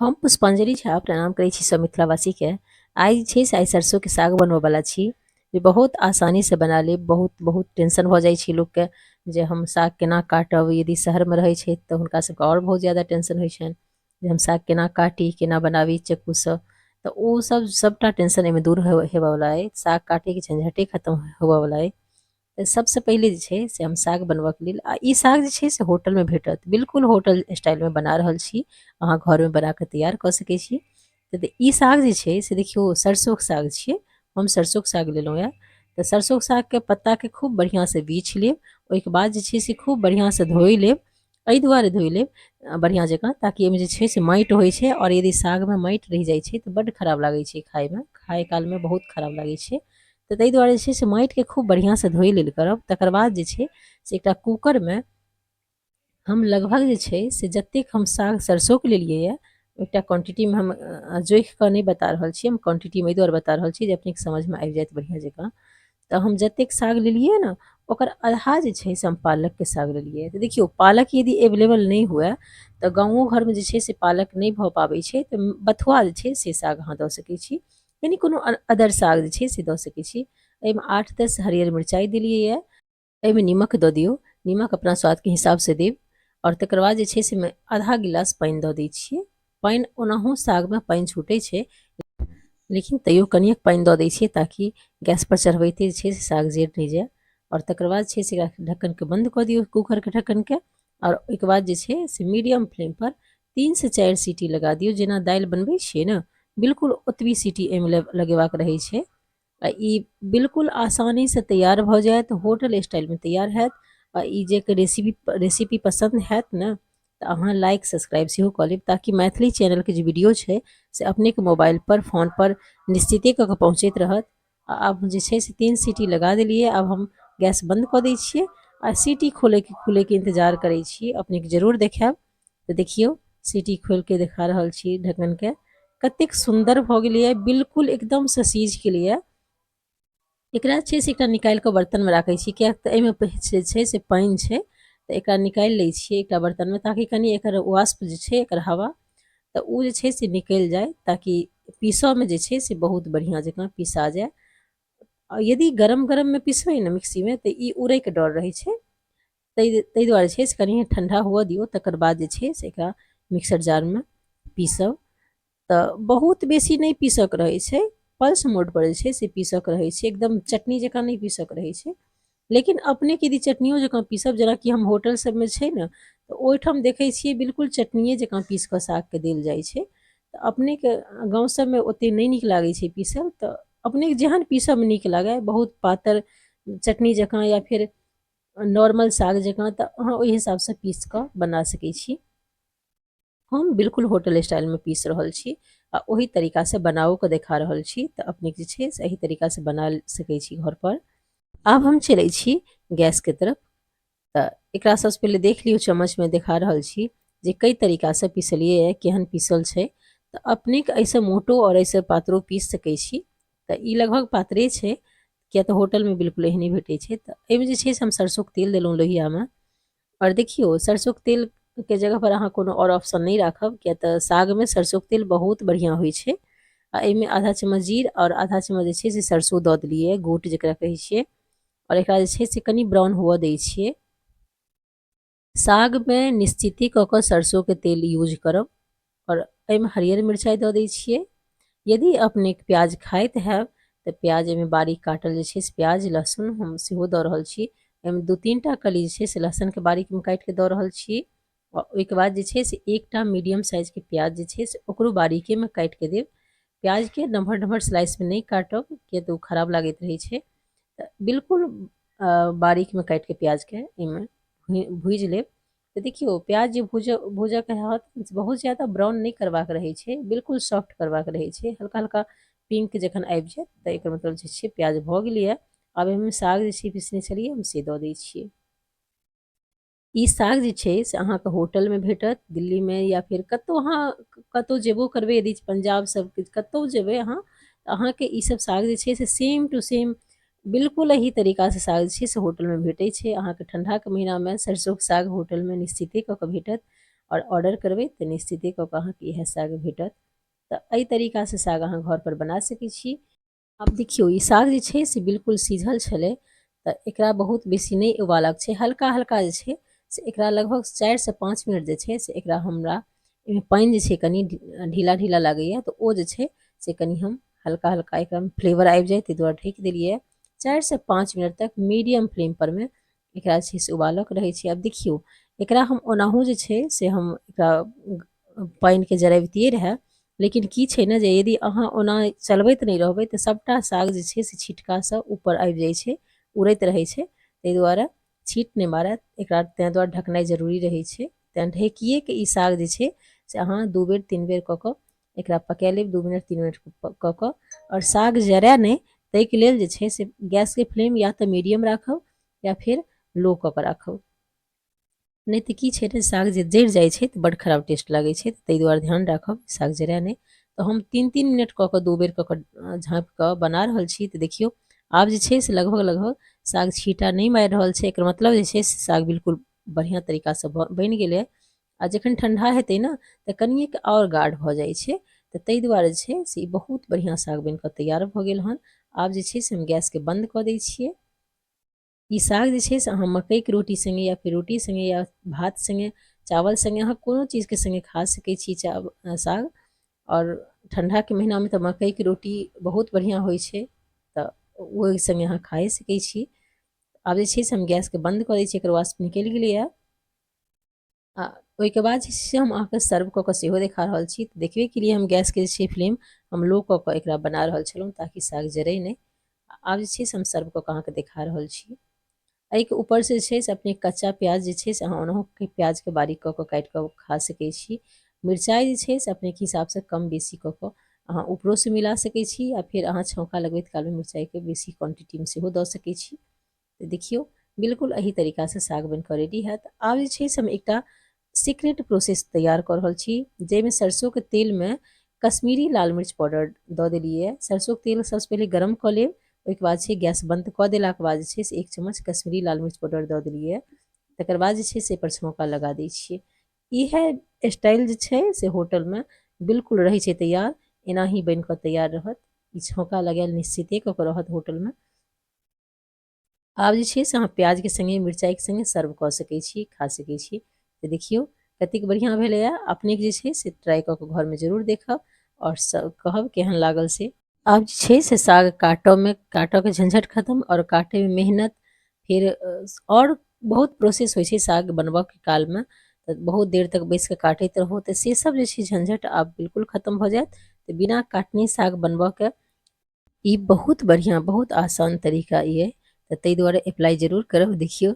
हम पुष्पांजलि झा प्रणाम करै छी सब मिथिलावासीके। आइ जे छै से आइ सरसोके साग बनबऽवला छी, जे बहुत आसानीसँ बना लेब। बहुत बहुत टेंशन भऽ जाइ छै लोकके जे हम साग केना काटब। यदि शहरमे रहै छै तऽ हुनका सबके आओर बहुत ज्यादा टेंशन होइ छनि जे हम साग केना काटी, केना बनाबी चक्कूसँ। तऽ ओ सबटा टेंशन एहिमे दूर हेबऽवला अइ। साग काटैके झंझटे खतम होबऽवला अइ। तऽ सबसँ पहिले जे छै से हम साग बनबऽके लेल, आ ई साग जे छै से होटलमे भेटत, बिल्कुल होटल स्टाइलमे बना रहल छी। अहाँ घरमे बना कऽ तैयार कऽ सकै छी। तऽ ई साग जे छै से देखियौ सरसोके साग छियै। हम सरसोके साग लेलहुँ यऽ। तऽ सरसोके सागके पत्ताके खूब बढ़िआँसँ बीछि लेब। ओहिके बाद जे छै से खूब बढ़िआँसँ धोइ लेब। एहि दुआरे धोइ लेब बढ़िआँ जकाँ, ताकि एहिमे जे छै से माटि होइ छै, आओर यदि सागमे माटि रहि जाइ छै तऽ बड्ड खराब लागै छै खाइमे, खाइ कालमे बहुत खराब लागै छै। तऽ ताहि दुआरे जे छै से माटिके खूब बढ़िआँसँ धोइ लेल करब। तकर बाद जे छै से एकटा कूकरमे हम लगभग जे छै से जतेक हम साग सरसोके लेलियै यऽ, एकटा क्वांटिटीमे हम जोखि कऽ नहि बता रहल छी, हम क्वांटिटीमे एहि दुआरे बता रहल छी जे अपनेके समझमे आबि जायत बढ़िआँ जकाँ। तऽ हम जतेक साग लेलियै ने, ओकर आधा जे छै से हम पालकके साग लेलियै। तऽ देखियौ पालक यदि एवलेबल नहि हुए तऽ गाँवो घरमे जे छै से पालक नहि भऽ पाबै छै, तऽ बथुआ जे छै से साग अहाँ दऽ सकै छी, यानी कोनो अदर साग जे छै से दऽ सकै छी। एहिमे 8-10 हरियर मिरचाइ देलियै यऽ। एहिमे नीमक दऽ दियौ, नीमक अपना स्वादके हिसाबसँ देब। आओर तकर बाद जे छै से मैं आधा गिलास पानि दऽ दै छियै। पानि ओनाहू सागमे पानि छूटै छै, लेकिन तैयो कनिएक पानि दऽ दै छियै ताकि गैसपर चढ़बैते जे छै से साग जरि नहि जाय। आओर तकर बाद छै से एकरा ढक्कनके बन्द कऽ दियौ, कूकरके ढक्कनके। आओर ओहिके बाद जे छै से मीडियम फ्लेमपर 3 से 4 सीटी लगा दियौ। जेना दालि बनबै छियै ने, बिल्कुल ओतबी सीटी एहिमे लगेबाक रहै छै। आ ई बिल्कुल आसानीसँ तैयार भऽ जायत, होटल स्टाइलमे तैयार हैत। आ ई जे रेसिपी पसन्द हैत ने, तऽ अहाँ लाइक सब्सक्राइब सेहो कऽ लेब, ताकि मैथिली चैनलके जे वीडियो छै से अपनेके मोबाइलपर फोनपर निश्चिते कऽ कऽ पहुँचैत रहत। आब जे छै से 3 सीटी लगा देलियै। आब हम गैस बन्द कऽ दै छियै आ सीटी खुलैके इंतजार करै छी। अपनेके जरूर देखायब। तऽ देखियौ सीटी खोलिके देखा रहल छी ढक्कनके, कतेक सुन्दर भऽ गेलैए, बिल्कुल एकदमसँ सीझ गेलैए। एकरा छै से एकटा निकालि कऽ बर्तनमे राखै छी, किएक तऽ एहिमे जे छै से पानि छै। तऽ एकरा निकालि लै छियै एकटा बर्तनमे, ताकि कनि एकर वाष्प जे छै, एकर हवा, तऽ ओ जे छै से निकलि जाय, ताकि पीसऽमे जे छै से बहुत बढ़िआँ जकाँ पिसा जाय। यदि गरम गरममे पिसबै ने मिक्सीमे तऽ ई उड़ैके डर रहै छै। ताहि दुआरे छै से कनि ठण्डा हुअ दियौ, तकर बाद जे छै से एकरा मिक्सर जारमे पीसब। तऽ बहुत बेसी नहि पीसऽके रहै छै, पल्स मोडपर जे छै से पीसऽके रहै छै, एकदम चटनी जकाँ नहि पीसऽके रहै छै। लेकिन अपनेके यदि चटनियो जकाँ पीसब, जेनाकि हम होटल सबमे छै ने, तऽ ओहिठाम देखै छियै बिल्कुल चटनिए जकाँ पीस कऽ सागके देल जाइ छै। तऽ अपनेके गाँव सबमे ओतेक नहि नीक लागै छै पीसल, तऽ अपनेके जेहन पीसऽमे नीक लागै, बहुत पातर चटनी जकाँ या फिर नॉर्मल साग जकाँ, तऽ अहाँ ओहि हिसाबसँ पीस कऽ बना सकै छी। हम बिल्कुल होटल स्टाइलमे पीस रहल छी आ ओही तरीकासँ बनाओ कऽ देखा रहल छी। तऽ अपनेके जे छै से एही तरीकासँ बना सकै छी घरपर। आब हम चलै छी गैसके तरफ। तऽ एकरा सबसँ पहिले देख लियौ, चम्मचमे देखा रहल छी जे कई तरीकासँ पीसलियै यऽ, केहन पीसल छै। तऽ अपनेके एहिसँ मोटो आओर एहिसँ पातरो पीस सकै छी। तऽ ई लगभग पातरे छै, किया तऽ होटलमे बिल्कुल एहने भेटै छै। तऽ एहिमे जे छै से हम सरसोके तेल देलहुँ लोहियामे। आओर देखियौ सरसोके तेलके जगहपर अहाँ कोनो आओर ऑप्शन नहि राखब, किया तऽ सागमे सरसोके तेल बहुत बढ़िआँ होइ छै। आ एहिमे आधा चम्मच जीर और आधा चम्मच जे छै से सरसो दऽ देलियै, गोट जकरा कहै छियै। और एकरा जे छै से कनि ब्राउन हुअ दै छियै। सागमे निश्चिते कऽ कऽ सरसोके तेल यूज करब। और एहिमे हरियर मिरचाइ दऽ दै छियै। यदि अपनेके प्याज खाइत हैब तऽ प्याज एहिमे बारीक काटल जे छै से प्याज लहसुन हम सेहो दऽ रहल छी। एहिमे 2-3 टा कली जे छै से लहसनके बारीकमे काटिके दऽ रहल छी। और ओहिके बाद जे छै से एकटा मीडियम साइजके प्याज जे छै से ओकरो बारीकेमे काटिके देब। प्याजके नम्हर नम्हर स्लाइसमे नहि काटब, किया तऽ ओ खराब लागैत रहै छै। तऽ बिल्कुल बारीकमे काटिके प्याजके एहिमे भूजि लेब। तऽ देखियौ प्याज जे भूजऽके हैत, बहुत ज़्यादा ब्राउन नहि करबाक रहै छै, बिल्कुल सॉफ्ट करबाक रहै छै। हल्का हल्का पिंक जखन आबि जायत तऽ एकर मतलब जे छै प्याज भऽ गेलै। आब एहिमे साग जे छै पीसने छलियै हम से दऽ दै छियै। ई साग जे छै से अहाँके होटलमे भेटत दिल्लीमे, या फिर कतहु अहाँ कतहु जेबो करबै, यदि पंजाब सब कतहु जेबै अहाँ, तऽ अहाँके ईसब साग जे छै से सेम टू सेम बिल्कुल एही तरीकासँ साग जे छै से होटलमे भेटै छै। अहाँके ठण्डाके महीनामे सरिसोके साग होटलमे निश्चिते कऽ कऽ भेटत। और ऑर्डर करबै तऽ निश्चिते कऽ कऽ अहाँके इएह साग भेटत। तऽ एहि तरीकासँ साग अहाँ घरपर बना सकै छी। आब देखियौ ई साग जे छै से बिल्कुल सिझल छलै, तऽ एकरा बहुत बेसी नहि उबालक छै, हल्का हल्का जे छै से एकरा लगभग 4 से 5 मिनट जे छै से एकरा हमरा एहिमे पानि जे छै कनि ढीला ढीला लागैए, तऽ ओ जे छै से कनि हम हल्का हल्का एकरामे फ्लेवर आबि जाय ताहि दुआरे ढकि देलियै। 4 से 5 मिनट तक मीडियम फ्लेमपर मे एकरा जे छै से उबालक रहै छै। आब देखियौ एकरा हम ओनाहु जे छै से हम एकरा पानिके जरबितियै रहए, लेकिन की छै ने जे यदि अहाँ ओना चलबैत नहि रहबै तऽ सभटा साग जे छै से छिटकासँ ऊपर आबि जाइ छै, उड़ैत रहै छै, ताहि दुआरे छीट नहि मारत एकरा, ताहि दुआरे ढकनाइ जरूरी रहै छै। तैँ ढकिए के ई साग जे छै से अहाँ 2 बेर 3 बेर कऽ कऽ एकरा पका लेब, 2 मिनट 3 मिनट कऽ कऽ। और साग जरय नहि ताहिके लेल जे छै से गैसके फ्लेम या तऽ मीडियम राखब या फिर लो कऽ कऽ राखब, नहीं तऽ की छै ने साग जे जरि जाइ छै तऽ बड्ड खराब टेस्ट लागै छै, ताहि दुआरे ध्यान राखब साग जरय नहि। तऽ हम 3-3 मिनट कऽ कऽ 2 बेर कऽ कऽ झाँपि कऽ बना रहल छी। तऽ देखियौ आब जे छै से लगभग लगभग साग छीटा नहि मारि रहल छै, एकर मतलब जे छै से साग बिल्कुल बढ़िआँ तरीकासँ बनि गेलै। आ जखन ठण्डा हेतै ने तऽ कनिएक आओर गाढ़ भऽ जाइ छै, तऽ ताहि दुआरे जे छै से ई बहुत बढ़िआँ साग बनि कऽ तैयार भऽ गेल हन। आब जे छै से हम गैसके बन्द कऽ दै छियै। ई साग जे छै से अहाँ मकइके रोटी सङ्गे या फेर रोटी सङ्गे या भात सङ्गे चावल सङ्गे अहाँ कोनो चीजके सङ्गे खा सकै छी साग। और ठण्डाके महीनामे तऽ मकइके रोटी बहुत बढ़िआँ होइ छै, तऽ ओहि सङ्गे अहाँ खाए सकै छी। आब जे छै से हम गैसके बन्द कऽ दै छियै, एकर वाष्प निकलि गेलैए। आ ओहिके बाद जे छै से हम अहाँके सर्व कऽ कऽ सेहो देखा रहल छी। तऽ देखबे के लिए हम गैसके जे छै फ्लेम हम लो कऽ कऽ एकरा बना रहल छलहुँ ताकि साग जरै नहि। आब जे छै से हम सर्व कऽ कऽ अहाँके देखा रहल छी। एहिके ऊपर से जे छै से अपने कच्चा प्याज जे छै से अहाँ ओनाहु प्याजके बारीक कऽ कऽ काटि कऽ खा सकै छी। मिरचाइ जे छै से अपनेके हिसाबसँ कम बेसी कऽ कऽ अहाँ ऊपरोसँ मिला सकै छी, या फेर अहाँ छौँका लगबैत कालमे मिरचाइके बेसी क्वान्टिटीमे सेहो दऽ सकै छी। तऽ देखियौ बिल्कुल एही तरीकासँ साग बनि कऽ रेडी हैत। आब जे छै से हम एकटा सीक्रेट प्रोसेस तैयार कऽ रहल छी, जाहिमे सरसोंके तेलमे कश्मीरी लाल मिर्च पाउडर दऽ देलियै। सरसोंके तेल सबसँ पहिले गरम कऽ लेब, ओहिके बाद छै गैस बन्द कऽ देलाके बाद जे छै से 1 चम्मच कश्मीरी लाल मिर्च पाउडर दऽ देलियै। तकर बाद जे छै से एहिपर छौँका लगा दै छियै। इएह स्टाइल जे छै से होटलमे बिल्कुल रहै छै तैयार, एनाही बनि कऽ तैयार रहत। ई छौँका लगायल निश्चिते कऽ कऽ रहत होटलमे। आब जे छै से अहाँ प्याजके सङ्गे मिरचाइके सङ्गे सर्व कऽ सकै छी, खा सकै छी। तऽ देखियौ कतेक बढ़िआँ भेलैए। अपनेके जे छै से ट्राइ कऽ कऽ घरमे जरूर देखब और कहब केहन लागल से। आब जे छै से साग काटऽके झंझट खतम और काटैमे मेहनत, फेर और बहुत प्रोसेस होइ छै साग बनबऽके कालमे, तऽ बहुत देर तक बैसि कऽ काटैत रहू, तऽ से सब जे छै झंझट आब बिल्कुल खतम भऽ जायत। तऽ बिना काटने साग बनबऽके ई बहुत बढ़िआँ बहुत आसान तरीका ई अइ, तऽ ताहि दुआरे अप्लाई जरूर करब। देखियौ